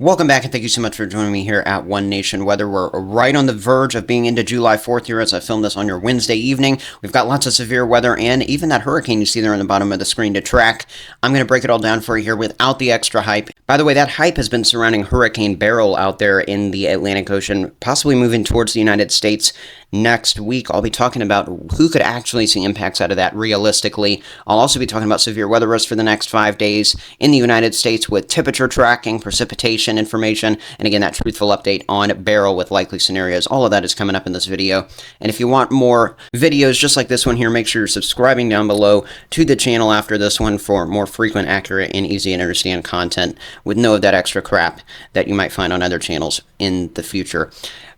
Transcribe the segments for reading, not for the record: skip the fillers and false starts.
Welcome back, and thank you so much for joining me here at One Nation Weather. We're right on the verge of being into July 4th here as I film this on your Wednesday evening. We've got lots of severe weather and even that hurricane you see there on the bottom of the screen to track. I'm going to break it all down for you here without the extra hype. By the way, that hype has been surrounding Hurricane Beryl out there in the Atlantic Ocean, possibly moving towards the United States next week. I'll be talking about who could actually see impacts out of that realistically. I'll also be talking about severe weather risks for the next 5 days in the United States with temperature tracking, precipitation information, and again, that truthful update on Beryl with likely scenarios. All of that is coming up in this video. And if you want more videos just like this one here, make sure you're subscribing down below to the channel after this one for more frequent, accurate, and easy to understand content with no of that extra crap that you might find on other channels in the future.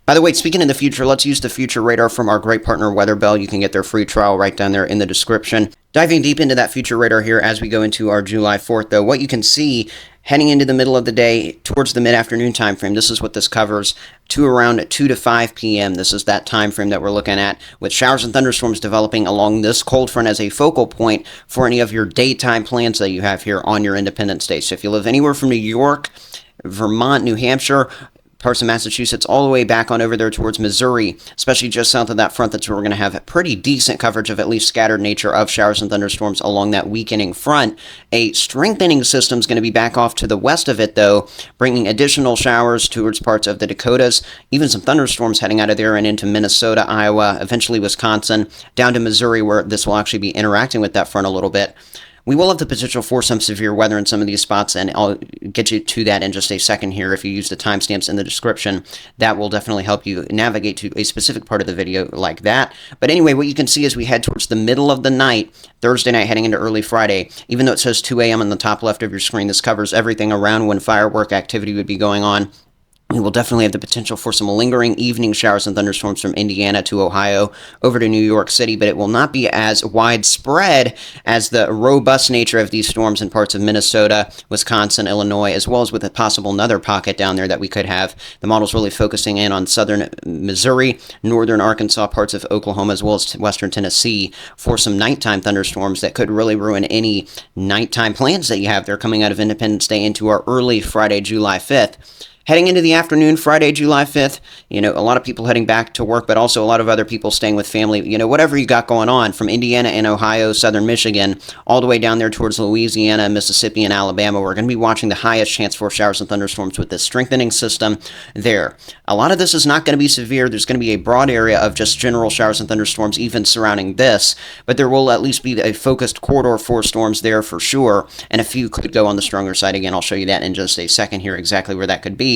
By the way, speaking of the future, let's use the future radar from our great partner WeatherBell. You can get their free trial right down there in the description. Diving deep into that future radar here as we go into our July 4th, though, what you can see heading into the middle of the day towards the mid-afternoon time frame, this is what this covers, to around 2 to 5 p.m. This is that time frame that we're looking at, with showers and thunderstorms developing along this cold front as a focal point for any of your daytime plans that you have here on your Independence Day. So if you live anywhere from New York, Vermont, New Hampshire, parts of Massachusetts, all the way back on over there towards Missouri, especially just south of that front, that's where we're going to have pretty decent coverage of at least scattered nature of showers and thunderstorms along that weakening front. A strengthening system is going to be back off to the west of it, though, bringing additional showers towards parts of the Dakotas, even some thunderstorms heading out of there and into Minnesota, Iowa, eventually Wisconsin, down to Missouri, where this will actually be interacting with that front a little bit. We will have the potential for some severe weather in some of these spots, and I'll get you to that in just a second here. If you use the timestamps in the description, that will definitely help you navigate to a specific part of the video like that. But anyway, what you can see as we head towards the middle of the night, Thursday night heading into early Friday, even though it says 2 a.m. on the top left of your screen, this covers everything around when firework activity would be going on. We will definitely have the potential for some lingering evening showers and thunderstorms from Indiana to Ohio over to New York City, but it will not be as widespread as the robust nature of these storms in parts of Minnesota, Wisconsin, Illinois, as well as with a possible another pocket down there that we could have. The model's really focusing in on southern Missouri, northern Arkansas, parts of Oklahoma, as well as western Tennessee for some nighttime thunderstorms that could really ruin any nighttime plans that you have there coming out of Independence Day into our early Friday, July 5th. Heading into the afternoon, Friday, July 5th, a lot of people heading back to work, but also a lot of other people staying with family. Whatever you got going on from Indiana and Ohio, southern Michigan, all the way down there towards Louisiana, Mississippi, and Alabama. We're going to be watching the highest chance for showers and thunderstorms with this strengthening system there. A lot of this is not going to be severe. There's going to be a broad area of just general showers and thunderstorms even surrounding this, but there will at least be a focused corridor for storms there for sure, and a few could go on the stronger side. Again, I'll show you that in just a second here, exactly where that could be.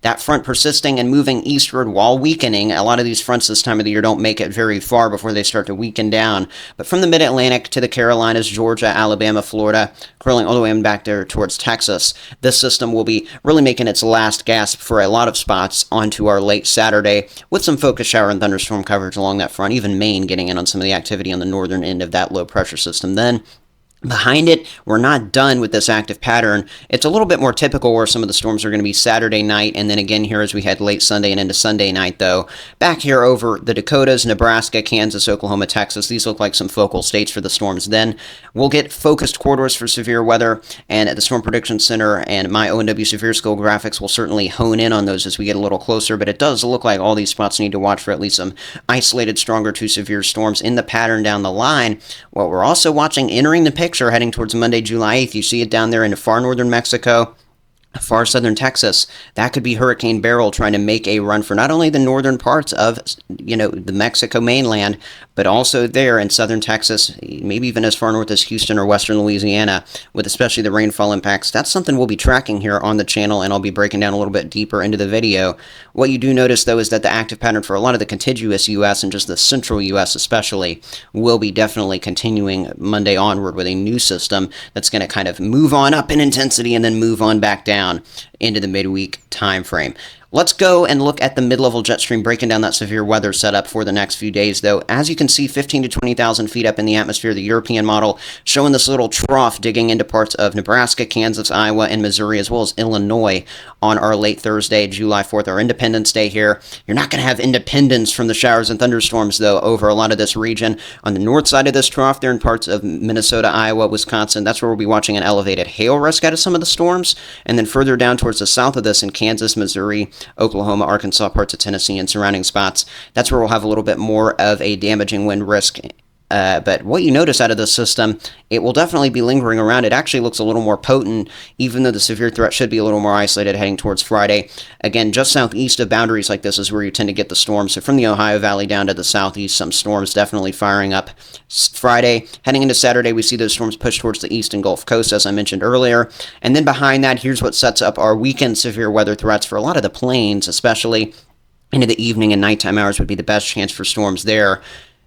That front persisting and moving eastward while weakening. A lot of these fronts this time of the year don't make it very far before they start to weaken down. But from the mid-Atlantic to the Carolinas, Georgia, Alabama, Florida, curling all the way back there towards Texas, this system will be really making its last gasp for a lot of spots onto our late Saturday with some focused shower and thunderstorm coverage along that front. Even Maine getting in on some of the activity on the northern end of that low pressure system. Then behind it, we're not done with this active pattern. It's a little bit more typical where some of the storms are going to be Saturday night, and then again here as we head late Sunday and into Sunday night, though. Back here over the Dakotas, Nebraska, Kansas, Oklahoma, Texas, these look like some focal states for the storms. Then we'll get focused corridors for severe weather, and at the Storm Prediction Center and my ONW Severe Skill graphics will certainly hone in on those as we get a little closer, but it does look like all these spots need to watch for at least some isolated stronger to severe storms in the pattern down the line. What we're also watching entering the picture heading towards Monday, July 8th, you see it down there into far northern Mexico, far southern Texas. That could be Hurricane Beryl trying to make a run for not only the northern parts of, the Mexico mainland, but also there in southern Texas, maybe even as far north as Houston or western Louisiana, with especially the rainfall impacts. That's something we'll be tracking here on the channel, and I'll be breaking down a little bit deeper into the video. What you do notice, though, is that the active pattern for a lot of the contiguous U.S. and just the central U.S. especially will be definitely continuing Monday onward with a new system that's going to kind of move on up in intensity and then move on back down into the midweek time frame. Let's go and look at the mid-level jet stream, breaking down that severe weather setup for the next few days, though. As you can see, 15 to 20,000 feet up in the atmosphere, the European model showing this little trough digging into parts of Nebraska, Kansas, Iowa, and Missouri, as well as Illinois on our late Thursday, July 4th, our Independence Day here. You're not going to have independence from the showers and thunderstorms, though, over a lot of this region. On the north side of this trough, there in parts of Minnesota, Iowa, Wisconsin, that's where we'll be watching an elevated hail risk out of some of the storms. And then further down towards the south of this in Kansas, Missouri, Oklahoma, Arkansas, parts of Tennessee, and surrounding spots, that's where we'll have a little bit more of a damaging wind risk. But what you notice out of this system, it will definitely be lingering around. It actually looks a little more potent, even though the severe threat should be a little more isolated heading towards Friday. Again, just southeast of boundaries like this is where you tend to get the storms. So from the Ohio Valley down to the southeast, some storms definitely firing up Friday. Heading into Saturday, we see those storms push towards the east and Gulf Coast, as I mentioned earlier. And then behind that, here's what sets up our weekend severe weather threats for a lot of the plains, especially into the evening and nighttime hours would be the best chance for storms there.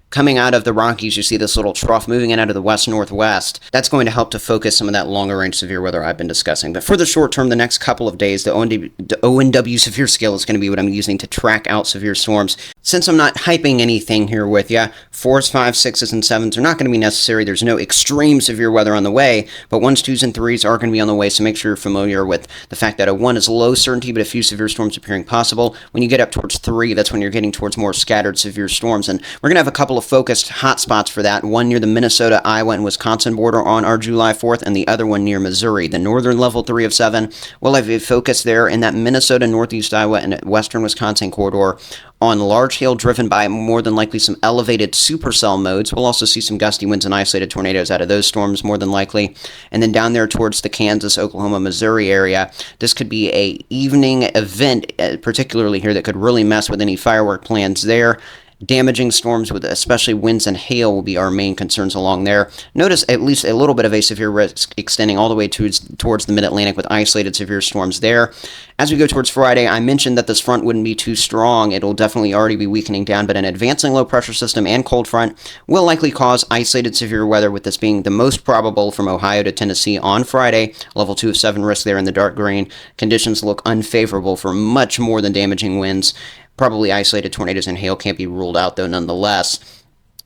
Coming out of the Rockies, you see this little trough moving in out of the west-northwest. That's going to help to focus some of that longer-range severe weather I've been discussing. But for the short term, the next couple of days, the ONW severe scale is going to be what I'm using to track out severe storms. Since I'm not hyping anything here with you, 4s, 5s, 6s, and 7s are not going to be necessary. There's no extreme severe weather on the way, but 1s, 2s, and 3s are going to be on the way, so make sure you're familiar with the fact that a 1 is low certainty, but a few severe storms appearing possible. When you get up towards 3, that's when you're getting towards more scattered severe storms, and we're going to have a couple of focused hotspots for that, one near the Minnesota, Iowa, and Wisconsin border on our July 4th, and the other one near Missouri. The northern level 3 of 7 will have a focus there in that Minnesota, northeast Iowa, and western Wisconsin corridor on large hail driven by more than likely some elevated supercell modes. We'll also see some gusty winds and isolated tornadoes out of those storms more than likely. And then down there towards the Kansas, Oklahoma, Missouri area, this could be a evening event, particularly here, that could really mess with any firework plans there. Damaging storms with especially winds and hail will be our main concerns along there. Notice at least a little bit of a severe risk extending all the way towards the mid-Atlantic with isolated severe storms there. As we go towards Friday, I mentioned that this front wouldn't be too strong. It'll definitely already be weakening down, but an advancing low-pressure system and cold front will likely cause isolated severe weather, with this being the most probable from Ohio to Tennessee on Friday. Level 2 of 7 risk there in the dark green. Conditions look unfavorable for much more than damaging winds. Probably isolated tornadoes and hail can't be ruled out, though, nonetheless.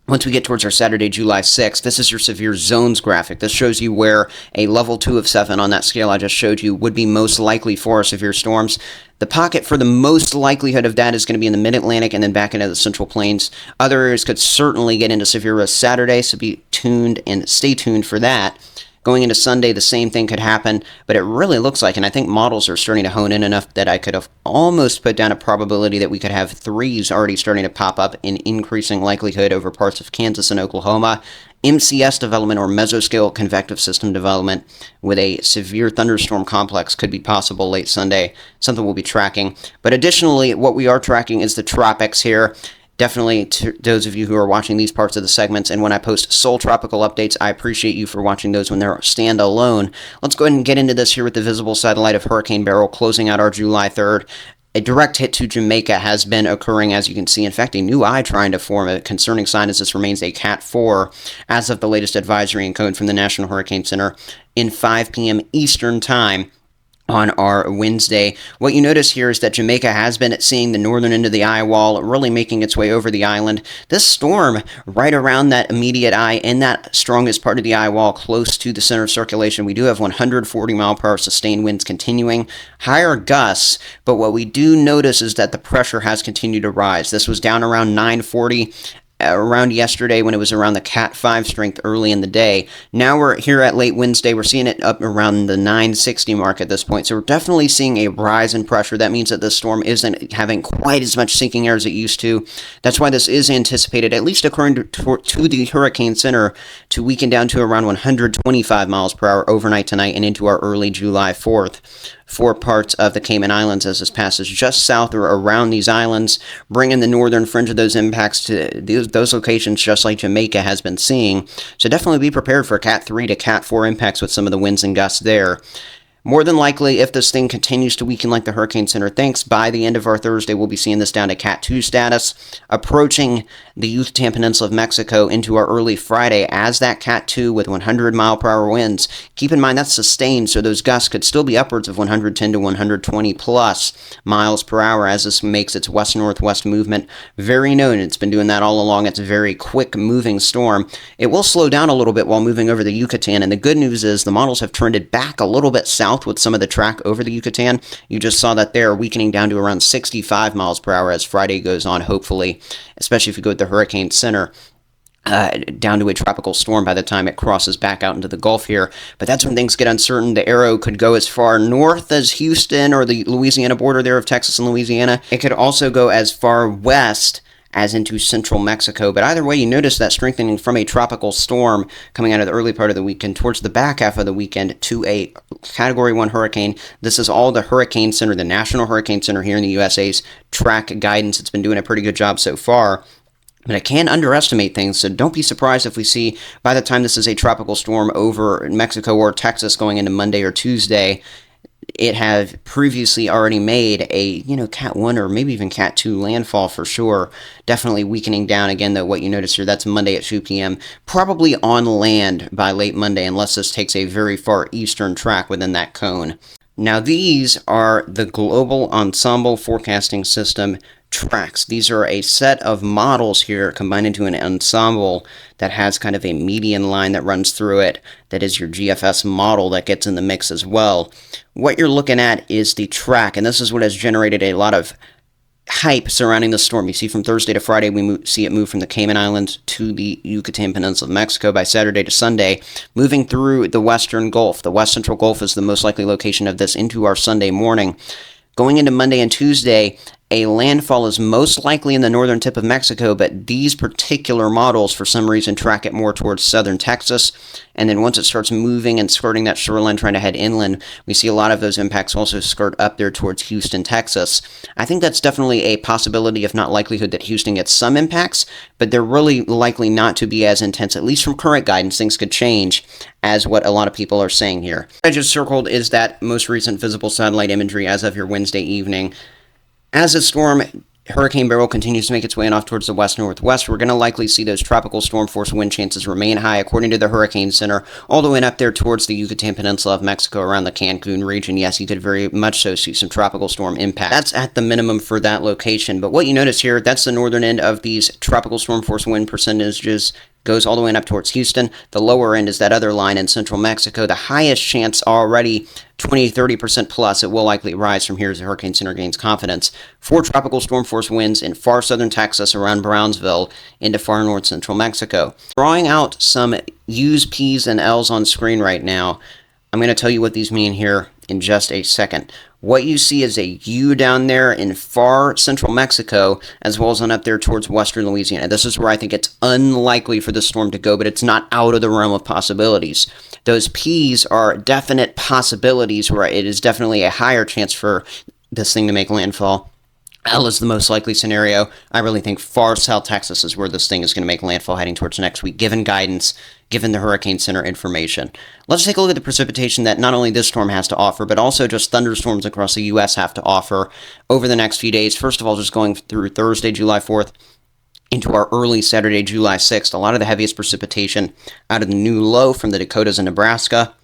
Once we get towards our Saturday, July 6th, this is your severe zones graphic. This shows you where a level 2 of 7 on that scale I just showed you would be most likely for severe storms. The pocket for the most likelihood of that is going to be in the mid-Atlantic and then back into the Central Plains. Other areas could certainly get into severe risk Saturday, so be tuned and stay tuned for that. Going into Sunday, the same thing could happen, but it really looks like, and I think models are starting to hone in enough that I could have almost put down a probability that we could have 3s already starting to pop up in increasing likelihood over parts of Kansas and Oklahoma. MCS development, or mesoscale convective system development, with a severe thunderstorm complex could be possible late Sunday, something we'll be tracking. But additionally, what we are tracking is the tropics here. Definitely to those of you who are watching these parts of the segments, and when I post sole tropical updates, I appreciate you for watching those when they're standalone. Let's go ahead and get into this here with the visible satellite of Hurricane Beryl closing out our July 3rd. A direct hit to Jamaica has been occurring, as you can see. In fact, a new eye trying to form. A concerning sign as this remains a Cat 4 as of the latest advisory and code from the National Hurricane Center in 5 p.m. Eastern Time on our Wednesday. What you notice here is that Jamaica has been seeing the northern end of the eye wall, really making its way over the island. This storm, right around that immediate eye, in that strongest part of the eye wall, close to the center of circulation, we do have 140 mile per hour sustained winds continuing, higher gusts, but what we do notice is that the pressure has continued to rise. This was down around 940 around yesterday when it was around the Cat 5 strength early in the day. Now we're here at late Wednesday. We're seeing it up around the 960 mark at this point. So we're definitely seeing a rise in pressure. That means that this storm isn't having quite as much sinking air as it used to. That's why this is anticipated, at least according to the Hurricane Center, to weaken down to around 125 miles per hour overnight tonight and into our early July 4th. For parts of the Cayman Islands as this passes just south or around these islands, bringing the northern fringe of those impacts to those locations just like Jamaica has been seeing. So definitely be prepared for Cat 3 to Cat 4 impacts with some of the winds and gusts there. More than likely, if this thing continues to weaken like the Hurricane Center thinks, by the end of our Thursday, we'll be seeing this down to Cat 2 status, approaching the Yucatan Peninsula of Mexico into our early Friday as that Cat 2 with 100-mile-per-hour winds. Keep in mind that's sustained, so those gusts could still be upwards of 110 to 120 plus miles per hour as this makes its west-northwest movement very known. It's been doing that all along. It's a very quick-moving storm. It will slow down a little bit while moving over the Yucatan, and the good news is the models have trended back a little bit south with some of the track over the Yucatan. You just saw that there, weakening down to around 65 miles per hour as Friday goes on, hopefully, especially if you go with the Hurricane Center. Down to a tropical storm by the time it crosses back out into the Gulf here. But that's when things get uncertain. The arrow could go as far north as Houston or the Louisiana border there of Texas and Louisiana. It could also go as far west as into central Mexico. But either way, you notice that strengthening from a tropical storm coming out of the early part of the weekend towards the back half of the weekend to a Category 1 hurricane. This is all the Hurricane Center, the National Hurricane Center here in the USA's track guidance. It's been doing a pretty good job so far. But I can't underestimate things, so don't be surprised if we see, by the time this is a tropical storm over Mexico or Texas going into Monday or Tuesday, it had previously already made a, Cat 1 or maybe even Cat 2 landfall for sure. Definitely weakening down again, though, what you notice here, that's Monday at 2 p.m. Probably on land by late Monday, unless this takes a very far eastern track within that cone. Now, these are the Global Ensemble Forecasting System tracks. These are a set of models here combined into an ensemble that has kind of a median line that runs through it. That is your GFS model that gets in the mix as well. What you're looking at is the track, and this is what has generated a lot of hype surrounding the storm. You see from Thursday to Friday, we see it move from the Cayman Islands to the Yucatan Peninsula of Mexico by Saturday to Sunday, moving through the western Gulf. The west central Gulf is the most likely location of this into our Sunday morning. Going into Monday and Tuesday, a landfall is most likely in the northern tip of Mexico, but these particular models, for some reason, track it more towards southern Texas. And then once it starts moving and skirting that shoreline, trying to head inland, we see a lot of those impacts also skirt up there towards Houston, Texas. I think that's definitely a possibility, if not likelihood, that Houston gets some impacts, but they're really likely not to be as intense, at least from current guidance. Things could change, as what a lot of people are saying here. What I just circled is that most recent visible satellite imagery as of your Wednesday evening. As the storm, Hurricane Beryl, continues to make its way off towards the west-northwest, we're going to likely see those tropical storm force wind chances remain high, according to the Hurricane Center, all the way up there towards the Yucatan Peninsula of Mexico, around the Cancun region. Yes, you could very much so see some tropical storm impact. That's at the minimum for that location. But what you notice here, that's the northern end of these tropical storm force wind percentages. Goes all the way up towards Houston. The lower end is that other line in central Mexico. The highest chance already 20-30% plus. It will likely rise from here as the Hurricane Center gains confidence. 4 tropical storm force winds in far southern Texas around Brownsville into far north central Mexico. Drawing out some U's, P's, and L's on screen right now. I'm going to tell you what these mean here in just a second. What you see is a U down there in far central Mexico, as well as on up there towards western Louisiana. This is where I think it's unlikely for the storm to go, but it's not out of the realm of possibilities. Those P's are definite possibilities where it is definitely a higher chance for this thing to make landfall. L is the most likely scenario. I really think far south Texas is where this thing is going to make landfall heading towards next week, given guidance, given the Hurricane Center information. Let's take a look at the precipitation that not only this storm has to offer, but also just thunderstorms across the U.S. have to offer over the next few days. First of all, just going through Thursday, July 4th, into our early Saturday, July 6th. A lot of the heaviest precipitation out of the new low from the Dakotas and Nebraska,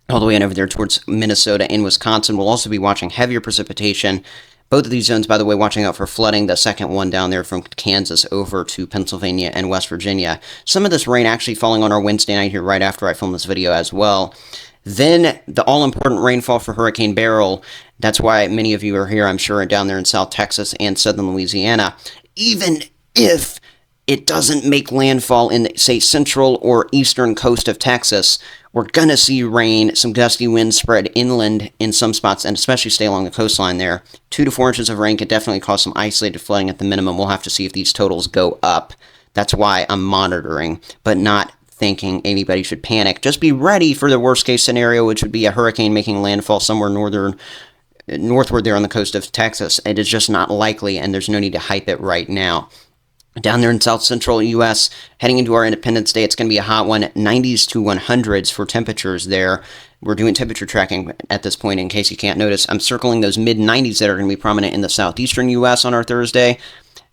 all the way on over there towards Minnesota and Wisconsin. We'll also be watching heavier precipitation. Both of these zones, by the way, watching out for flooding. The second one down there from Kansas over to Pennsylvania and West Virginia. Some of this rain actually falling on our Wednesday night here right after I filmed this video as well. Then the all-important rainfall for Hurricane Beryl. That's why many of you are here, I'm sure, down there in South Texas and southern Louisiana. Even if it doesn't make landfall in, say, central or eastern coast of Texas, we're going to see rain, some gusty winds spread inland in some spots, and especially stay along the coastline there. 2 to 4 inches of rain could definitely cause some isolated flooding at the minimum. We'll have to see if these totals go up. That's why I'm monitoring, but not thinking anybody should panic. Just be ready for the worst-case scenario, which would be a hurricane making landfall somewhere northward there on the coast of Texas. It is just not likely, and there's no need to hype it right now. Down there in south central U.S., heading into our Independence Day, it's going to be a hot one, 90s to 100s for temperatures there. we're doing temperature tracking at this point, in case you can't notice. I'm circling those mid-90s that are going to be prominent in the southeastern U.S. on our Thursday.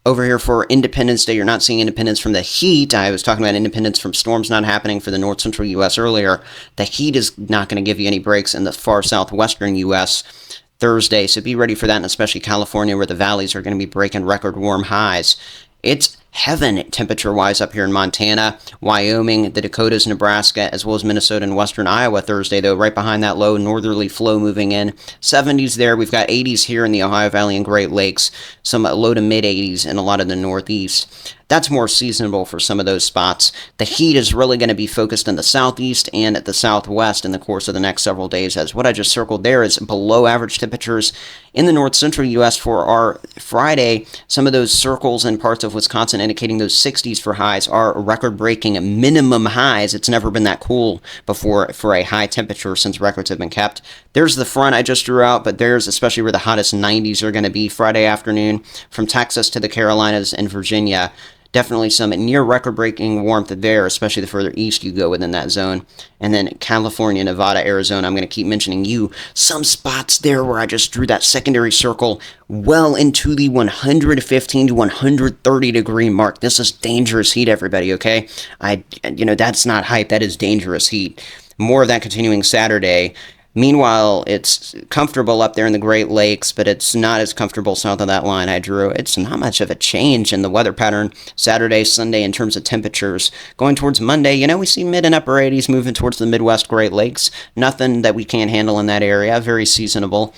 Over here for Independence Day, you're not seeing independence from the heat. I was talking about independence from storms not happening for the north central U.S. earlier. The heat is not going to give you any breaks in the far southwestern U.S. Thursday, so be ready for that, and especially California, where the valleys are going to be breaking record warm highs. It's heaven temperature-wise up here in Montana, Wyoming, the Dakotas, Nebraska, as well as Minnesota and western Iowa Thursday, though, right behind that low northerly flow moving in. 70s there. We've got 80s here in the Ohio Valley and Great Lakes, some low to mid-80s in a lot of the northeast. That's more seasonable for some of those spots. The heat is really going to be focused in the southeast and at the southwest in the course of the next several days, as what I just circled there is below average temperatures in the north central U.S. for our Friday. Some of those circles in parts of Wisconsin indicating those 60s for highs are record-breaking minimum highs. It's never been that cool before for a high temperature since records have been kept. There's the front I just drew out, but there's especially where the hottest 90s are going to be Friday afternoon from Texas to the Carolinas and Virginia. Definitely some near record-breaking warmth there, especially the further east you go within that zone. And then California, Nevada, Arizona, I'm going to keep mentioning some spots there where I just drew that secondary circle well into the 115 to 130 degree mark. This is dangerous heat, everybody, okay? That's not hype. That is dangerous heat. More of that continuing Saturday. Meanwhile, it's comfortable up there in the Great Lakes, but it's not as comfortable south of that line I drew. It's not much of a change in the weather pattern Saturday, Sunday in terms of temperatures. Going towards Monday, we see mid and upper 80s moving towards the Midwest Great Lakes. Nothing that we can't handle in that area. Very seasonable.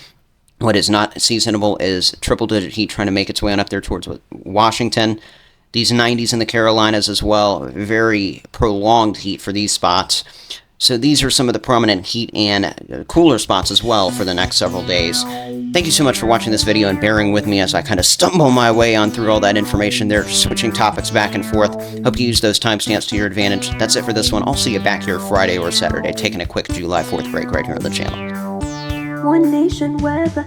What is not seasonable is triple-digit heat trying to make its way on up there towards Washington. These 90s in the Carolinas as well. Very prolonged heat for these spots. So these are some of the prominent heat and cooler spots as well for the next several days. Thank you so much for watching this video and bearing with me as I kind of stumble my way on through all that information there, switching topics back and forth. Hope you use those timestamps to your advantage. That's it for this one. I'll see you back here Friday or Saturday, taking a quick July 4th break right here on the channel. One Nation Weather.